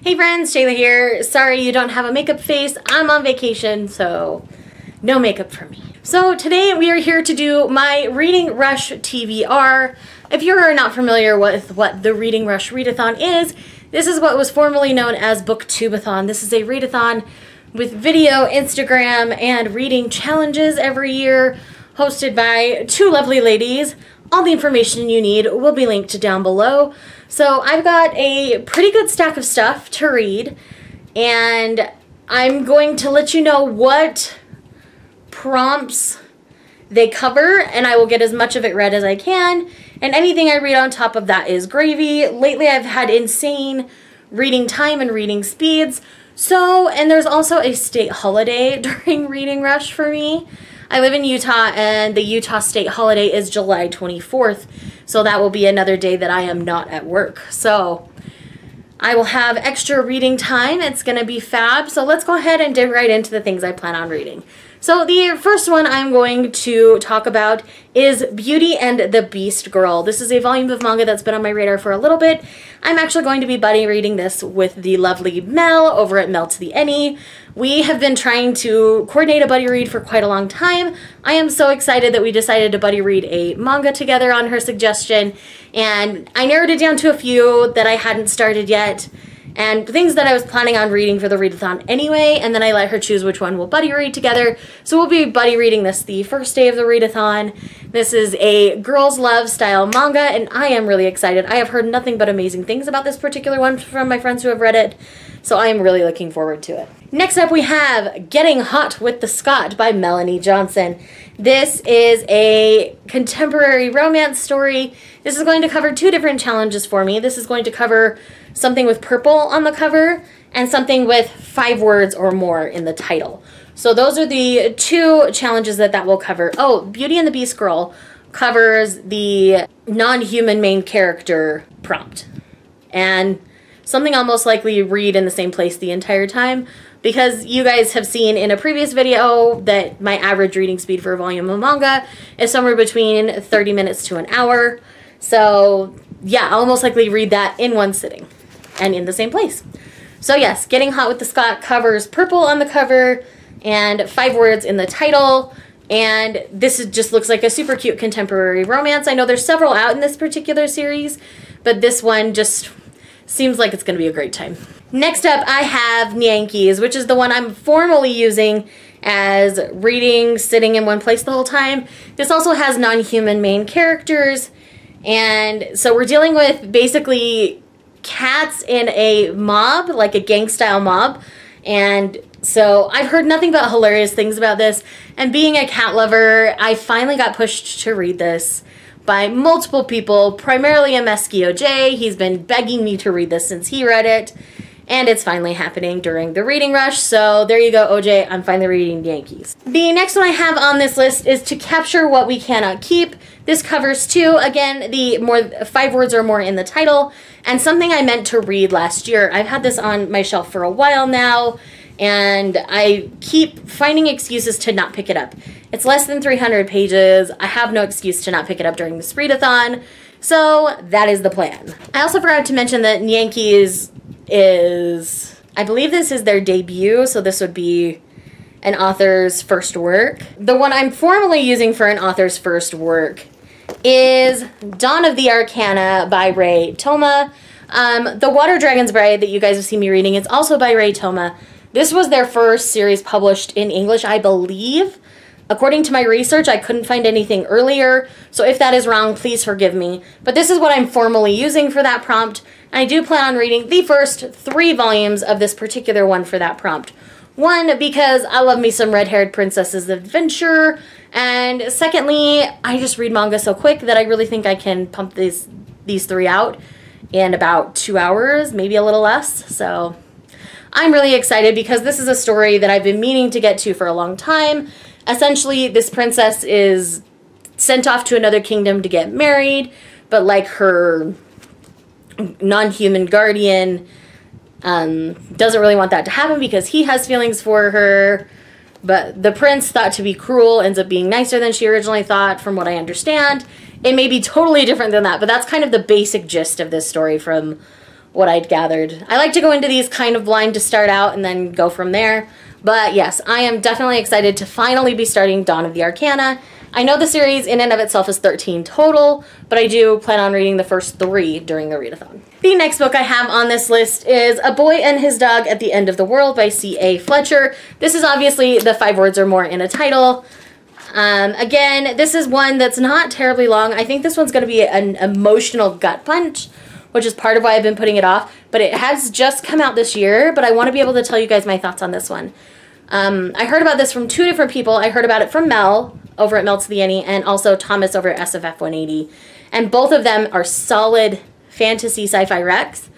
Hey friends, Shayla here. Sorry you don't have a makeup face. I'm on vacation, so no makeup for me. So today we are here to do my Reading Rush TBR. If you're not familiar with what the Reading Rush readathon is, this is what was formerly known as Booktubeathon. This is a readathon with video, Instagram, and reading challenges every year, hosted by two lovely ladies. All the information you need will be linked down below. So I've got a pretty good stack of stuff to read, and I'm going to let you know what prompts they cover, and I will get as much of it read as I can, and anything I read on top of that is gravy. Lately I've had insane reading time and reading speeds, and there's also a state holiday during Reading Rush for me. I live in Utah, and the Utah state holiday is July 24th, so that will be another day that I am not at work. So I will have extra reading time. It's going to be fab. So let's go ahead and dig right into the things I plan on reading. So the first one I'm going to talk about is Beauty and the Beast Girl. This is a volume of manga that's been on my radar for a little bit. I'm actually going to be buddy reading this with the lovely Mel over at Mel to the Any. We have been trying to coordinate a buddy read for quite a long time. I am so excited that we decided to buddy read a manga together on her suggestion, and I narrowed it down to a few that I hadn't started yet, and things that I was planning on reading for the readathon anyway, and then I let her choose which one we'll buddy read together. So we'll be buddy reading this the first day of the readathon. This is a girls' love style manga, and I am really excited. I have heard nothing but amazing things about this particular one from my friends who have read it, so I am really looking forward to it. Next up we have Getting Hot with the Scot by Melanie Johnson. This is a contemporary romance story. This is going to cover two different challenges for me. This is going to cover something with purple on the cover and something with 5 words or more in the title. So those are the two challenges that will cover. Oh, Beauty and the Beast Girl covers the non-human main character prompt. And something I'll most likely read in the same place the entire time, because you guys have seen in a previous video that my average reading speed for a volume of manga is somewhere between 30 minutes to an hour. So yeah, I'll most likely read that in one sitting and in the same place. So yes, Getting Hot with the Scot covers purple on the cover and 5 words in the title. And this just looks like a super cute contemporary romance. I know there's several out in this particular series, but this one just seems like it's going to be a great time. Next up, I have Yankees, which is the one I'm formally using as reading, sitting in one place the whole time. This also has non-human main characters, and so we're dealing with basically cats in a mob, like a gang-style mob, and so I've heard nothing but hilarious things about this, and being a cat lover, I finally got pushed to read this by multiple people, primarily Mesky OJ. He's been begging me to read this since he read it, and it's finally happening during the Reading Rush, so there you go, OJ, I'm finally reading Yankees. The next one I have on this list is To Capture What We Cannot Keep. This covers two, again, the 5 words or more in the title, and something I meant to read last year. I've had this on my shelf for a while now, and I keep finding excuses to not pick it up. It's less than 300 pages. I have no excuse to not pick it up during this readathon, so that is the plan. I also forgot to mention that Yankees is, I believe this is their debut, so this would be an author's first work. The one I'm formally using for an author's first work is Dawn of the Arkana by Ray Toma. The Water Dragon's Bride that you guys have seen me reading, it's also by Ray Toma. This was their first series published in English, I believe. According to my research, I couldn't find anything earlier, so if that is wrong, please forgive me. But this is what I'm formally using for that prompt, and I do plan on reading the first 3 volumes of this particular one for that prompt. One, because I love me some red-haired princesses adventure, and secondly, I just read manga so quick that I really think I can pump these 3 out in about 2 hours, maybe a little less, so I'm really excited because this is a story that I've been meaning to get to for a long time. Essentially, this princess is sent off to another kingdom to get married, but like her non-human guardian doesn't really want that to happen because he has feelings for her. But the prince, thought to be cruel, ends up being nicer than she originally thought, from what I understand. It may be totally different than that, but that's kind of the basic gist of this story from what I'd gathered. I like to go into these kind of blind to start out and then go from there. But yes, I am definitely excited to finally be starting Dawn of the Arkana. I know the series in and of itself is 13 total, but I do plan on reading the first 3 during the readathon. The next book I have on this list is A Boy and His Dog at the End of the World by C.A. Fletcher. This is obviously the 5 words or more in a title. Again, this is one that's not terribly long. I think this one's going to be an emotional gut punch, which is part of why I've been putting it off. But it has just come out this year, but I want to be able to tell you guys my thoughts on this one. I heard about this from 2 different people. I heard about it from Mel over at Mel to the Annie and also Thomas over at SFF 180. And both of them are solid fantasy sci-fi recs.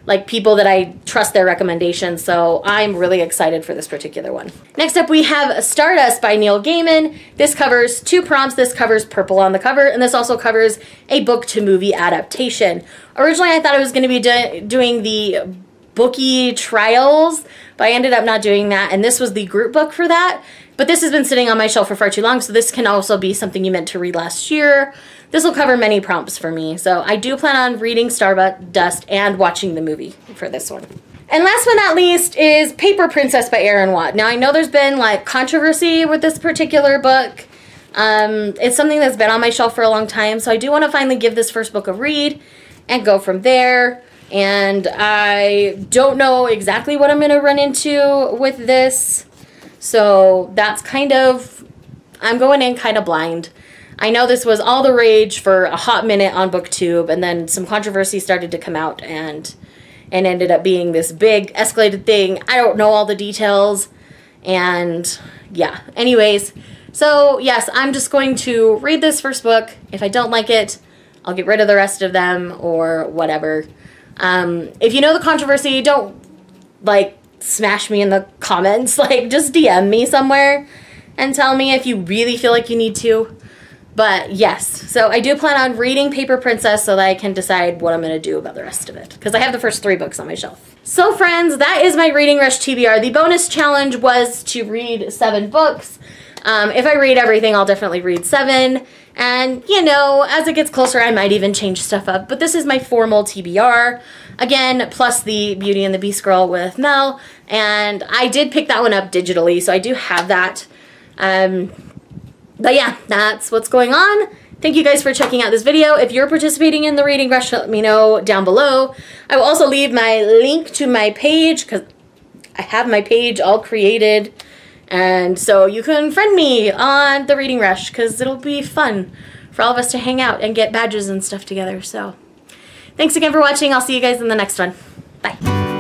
Like people that I trust their recommendations, so I'm really excited for this particular one. Next up we have Stardust by Neil Gaiman. This covers 2 prompts. This covers purple on the cover, and this also covers a book to movie adaptation. Originally I thought I was going to be doing the bookie trials, but I ended up not doing that, and this was the group book for that. But this has been sitting on my shelf for far too long, so this can also be something you meant to read last year. This will cover many prompts for me, so I do plan on reading Stardust and watching the movie for this one. And last but not least is Paper Princess by Aaron Watt. Now I know there's been like controversy with this particular book. It's something that's been on my shelf for a long time, so I do want to finally give this first book a read and go from there. And I don't know exactly what I'm going to run into with this, so that's kind of, I'm going in kind of blind. I know this was all the rage for a hot minute on BookTube, and then some controversy started to come out and ended up being this big escalated thing. I don't know all the details, and yeah. Anyways, so yes, I'm just going to read this first book. If I don't like it, I'll get rid of the rest of them or whatever. If you know the controversy, don't like smash me in the comments. Like just DM me somewhere and tell me if you really feel like you need to. But yes, so I do plan on reading Paper Princess so that I can decide what I'm going to do about the rest of it, because I have the first 3 books on my shelf. So friends, that is my Reading Rush TBR. The bonus challenge was to read 7 books. If I read everything, I'll definitely read 7. And, you know, as it gets closer, I might even change stuff up. But this is my formal TBR. Again, plus the Beauty and the Beast Girl with Mel. And I did pick that one up digitally, so I do have that. But yeah, that's what's going on. Thank you guys for checking out this video. If you're participating in the Reading Rush, let me know down below. I will also leave my link to my page, because I have my page all created. And so you can friend me on the Reading Rush, because it'll be fun for all of us to hang out and get badges and stuff together. So thanks again for watching. I'll see you guys in the next one. Bye.